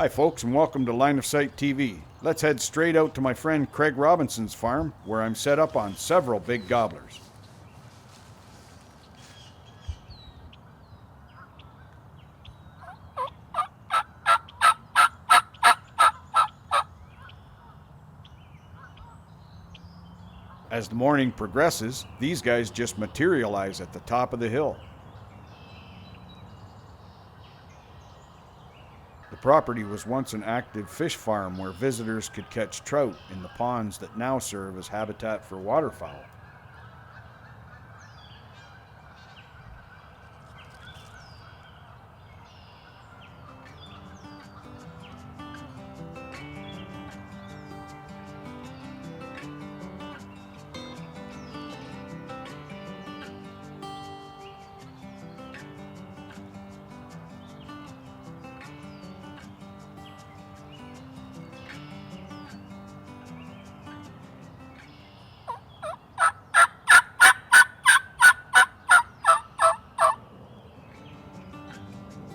Hi folks, and welcome to Line of Sight TV. Let's head straight out to my friend Craig Robinson's farm, where I'm set up on several big gobblers. As the morning progresses, these guys just materialize at the top of the hill. The property was once an active fish farm where visitors could catch trout in the ponds that now serve as habitat for waterfowl.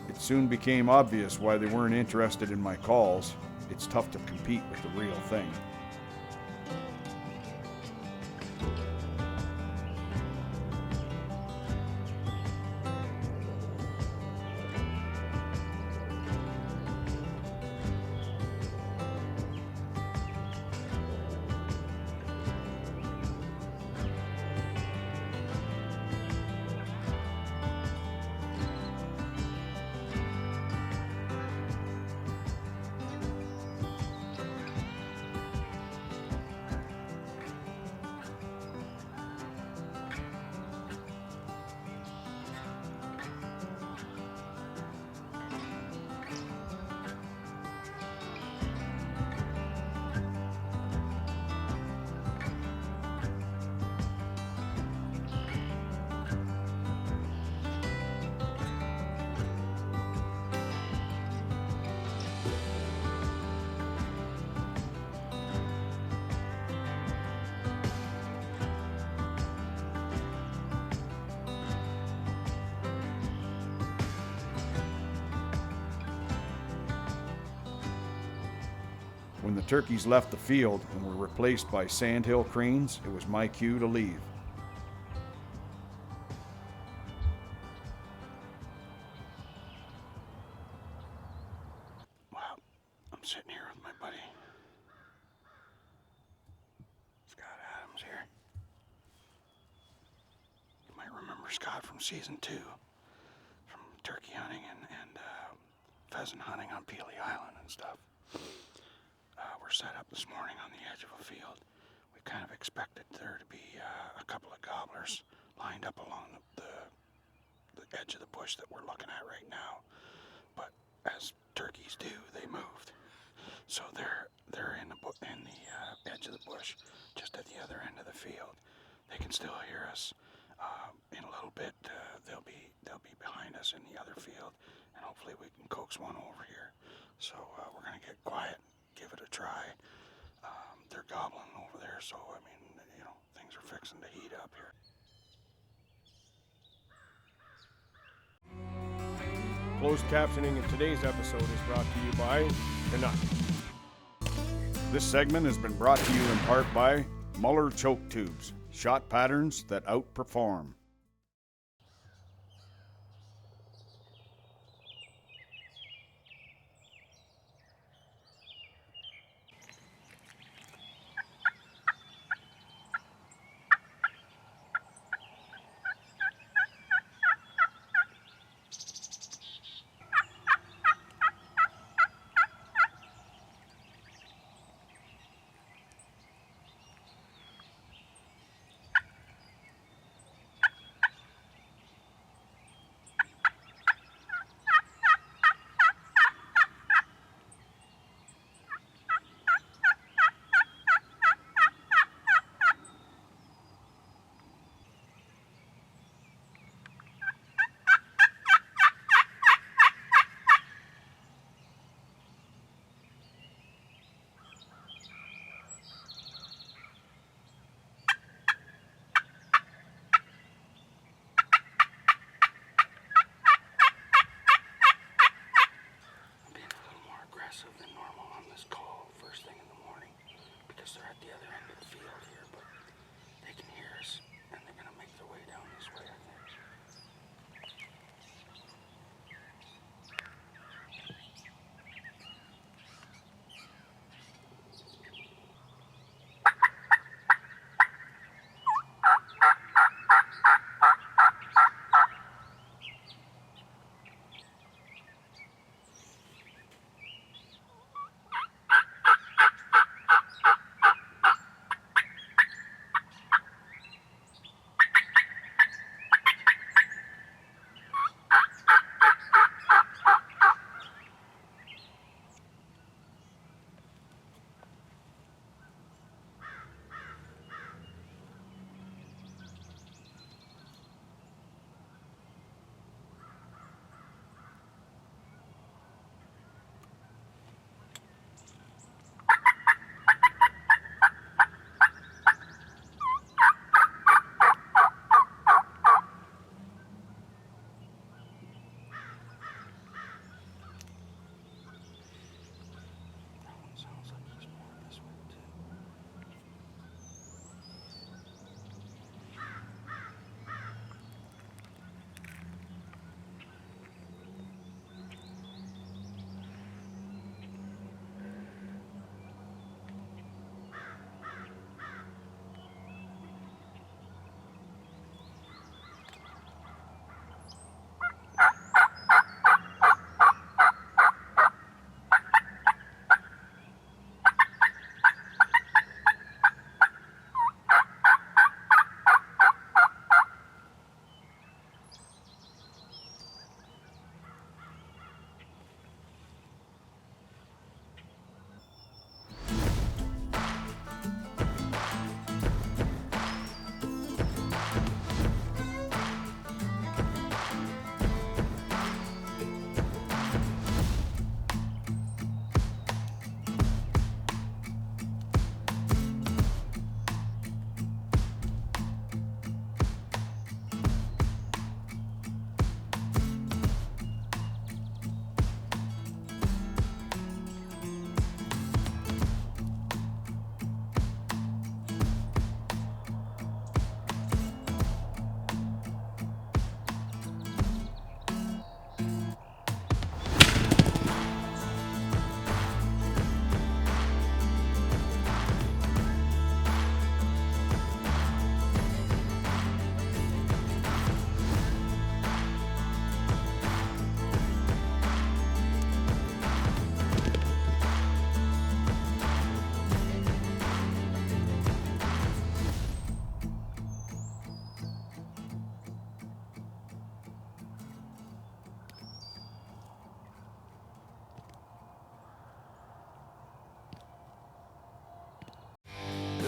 It soon became obvious why they weren't interested in my calls. It's tough to compete with the real thing. When the turkeys left the field and were replaced by sandhill cranes, it was my cue to leave. Wow, I'm sitting here with my buddy Scott Adams here. You might remember Scott from season 2, from turkey hunting and pheasant hunting on Peely Island and stuff. We're set up this morning on the edge of a field. We kind of expected there to be a couple of gobblers lined up along the edge of the bush that we're looking at right now. But as turkeys do, they moved. So they're in the edge of the bush, just at the other end of the field. They can still hear us. In a little bit, they'll be behind us in the other field, and hopefully we can coax one over here. So we're gonna get quiet. Give it a try. They're gobbling over there, so I mean, things are fixing to heat up here. Closed captioning in today's episode is brought to you by Canuck. This segment has been brought to you in part by Muller Choke Tubes, shot patterns that outperform.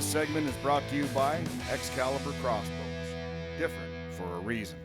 This segment is brought to you by Excalibur Crossbows. Different for a reason.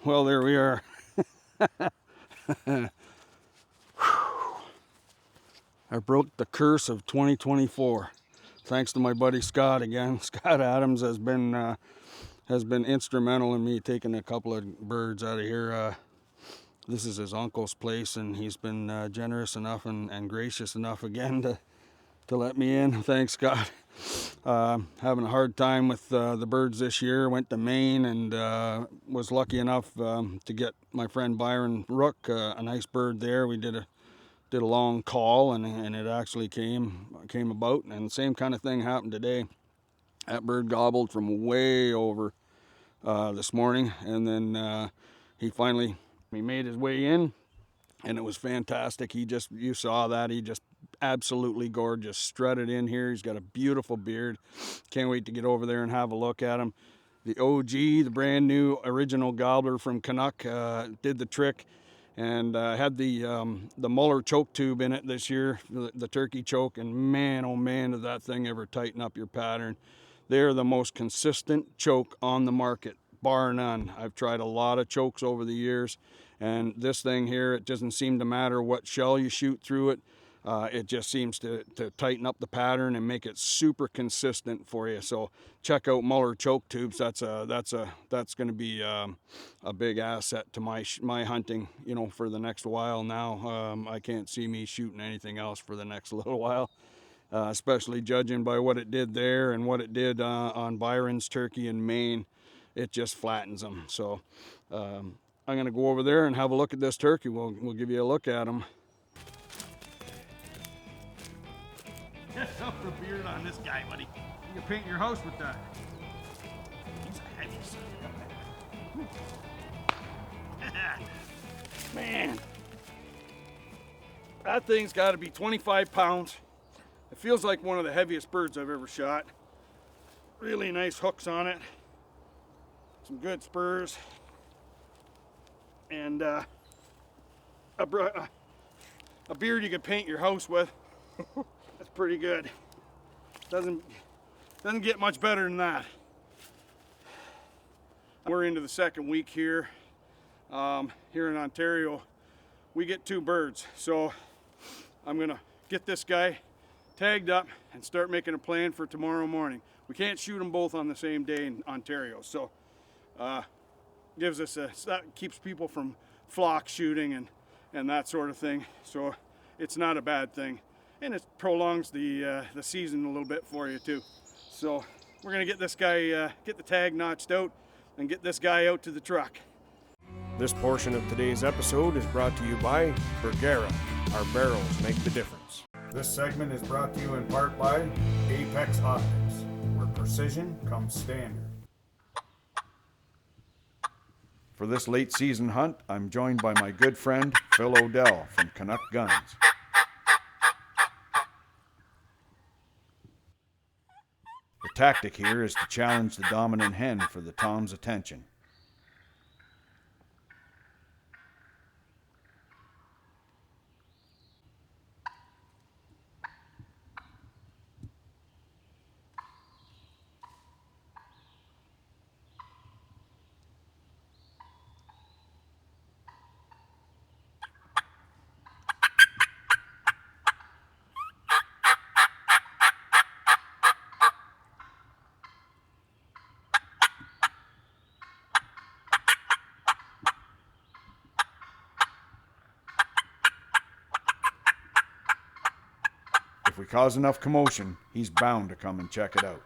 Well, there we are. I broke the curse of 2024. Thanks to my buddy Scott again. Scott Adams has been instrumental in me taking a couple of birds out of here. This is his uncle's place, and he's been generous enough and gracious enough again to let me in. Thanks, Scott. Having a hard time with the birds this year. Went to Maine and was lucky enough to get my friend Byron Rook a nice bird there. We did a long call, and it actually came about. And the same kind of thing happened today. That bird gobbled from way over this morning, and then he made his way in, and it was fantastic. You saw that. He just absolutely gorgeous, strutted in here. He's got a beautiful beard. Can't wait to get over there and have a look at him. The OG, the brand new original gobbler from Canuck, did the trick, and had the Muller choke tube in it this year, the turkey choke, and man, oh man, did that thing ever tighten up your pattern. They're the most consistent choke on the market, bar none. I've tried a lot of chokes over the years, and this thing here, it doesn't seem to matter what shell you shoot through it. It just seems to tighten up the pattern and make it super consistent for you. So check out Muller choke tubes. That's going to be a big asset to my hunting, for the next while now. I can't see me shooting anything else for the next little while, especially judging by what it did there and what it did on Byron's turkey in Maine. It just flattens them. So I'm going to go over there and have a look at this turkey. We'll give you a look at him. Get up the beard on this guy, buddy. You can paint your house with that. He's a heavy son. Man, that thing's got to be 25 pounds. It feels like one of the heaviest birds I've ever shot. Really nice hooks on it. Some good spurs. And a beard you could paint your house with. That's pretty good. Doesn't get much better than that. We're into the second week here. Here in Ontario, we get 2 birds. So I'm gonna get this guy tagged up and start making a plan for tomorrow morning. We can't shoot them both on the same day in Ontario. So that keeps people from flock shooting and that sort of thing. So it's not a bad thing. And it prolongs the season a little bit for you too. So we're gonna get this guy, get the tag notched out and get this guy out to the truck. This portion of today's episode is brought to you by Bergera. Our barrels make the difference. This segment is brought to you in part by Apex Optics, where precision comes standard. For this late season hunt, I'm joined by my good friend Phil Odell from Canuck Guns. The tactic here is to challenge the dominant hen for the tom's attention. If we cause enough commotion, he's bound to come and check it out.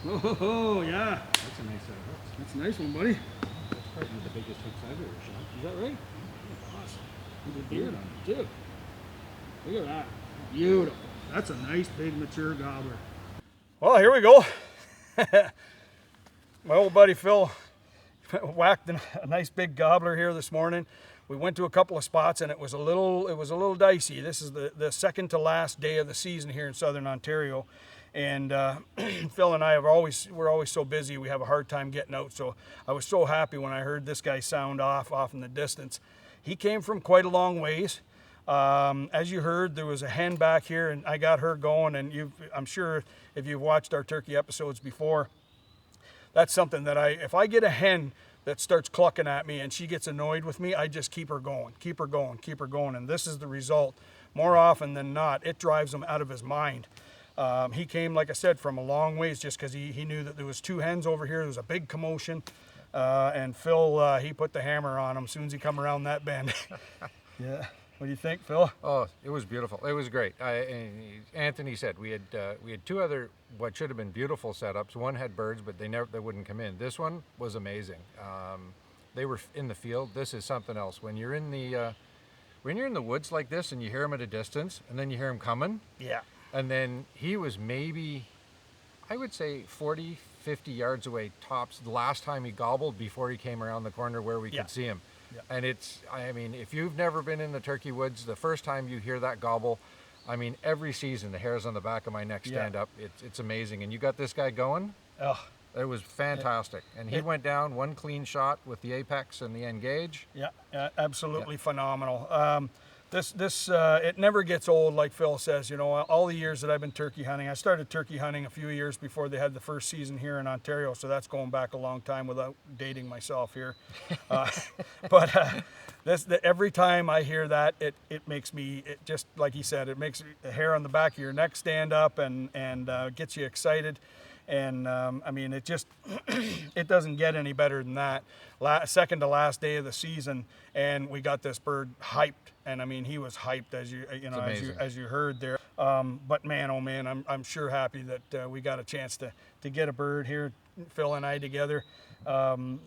Oh, yeah. That's a nice set of hooks. That's a nice one, buddy. That's probably the biggest hooks I've ever shot. Is that right? Awesome. With a beard on it, too. Look at that. Beautiful. That's a nice, big, mature gobbler. Well, here we go. My old buddy Phil whacked a nice big gobbler here this morning. We went to a couple of spots and it was a little dicey. This is the second to last day of the season here in Southern Ontario. And Phil and I we're always so busy, we have a hard time getting out. So I was so happy when I heard this guy sound off in the distance. He came from quite a long ways. As you heard, there was a hen back here and I got her going, and I'm sure if you've watched our turkey episodes before, that's something that if I get a hen that starts clucking at me and she gets annoyed with me, I just keep her going. And this is the result. More often than not, it drives him out of his mind. He came, like I said, from a long ways just because he knew that there was two hens over here. There was a big commotion. And Phil, he put the hammer on him as soon as he come around that bend. Yeah. What do you think, Phil? Oh, it was beautiful. It was great. Anthony said we had two other what should have been beautiful setups. One had birds, but they wouldn't come in. This one was amazing. They were in the field. This is something else. When you're in the woods like this and you hear them at a distance, and then you hear them coming. Yeah. And then he was maybe, I would say 40, 50 yards away tops the last time he gobbled before he came around the corner where we could see him. Yeah. And if you've never been in the turkey woods, the first time you hear that gobble, every season the hairs on the back of my neck stand up. It's amazing. And you got this guy going. Oh, it was fantastic. And he went down one clean shot with the apex and the end gauge. Yeah, absolutely phenomenal. It never gets old, like Phil says. All the years that I've been turkey hunting, I started turkey hunting a few years before they had the first season here in Ontario, so that's going back a long time without dating myself here. Every time I hear that, it makes me, just like he said, it makes the hair on the back of your neck stand up and gets you excited. And it just, it doesn't get any better than that. Second to last day of the season, and we got this bird hyped. And he was hyped as you heard there. But man, oh man, I'm sure happy that we got a chance to get a bird here, Phil and I together. Phil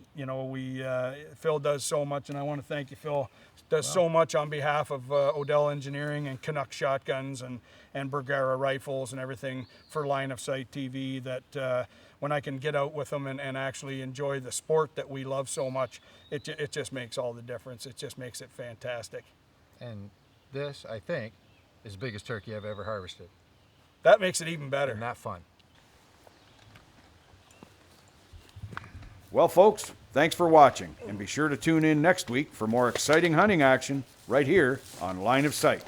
does so much, and I want to thank you, Phil. Does so much on behalf of Odell Engineering and Canuck Shotguns and Bergara Rifles and everything for Line of Sight TV, that when I can get out with them and actually enjoy the sport that we love so much, it just makes all the difference. It just makes it fantastic. And this, I think, is the biggest turkey I've ever harvested. That makes it even better. And that fun. Well, folks, thanks for watching, and be sure to tune in next week for more exciting hunting action right here on Line of Sight.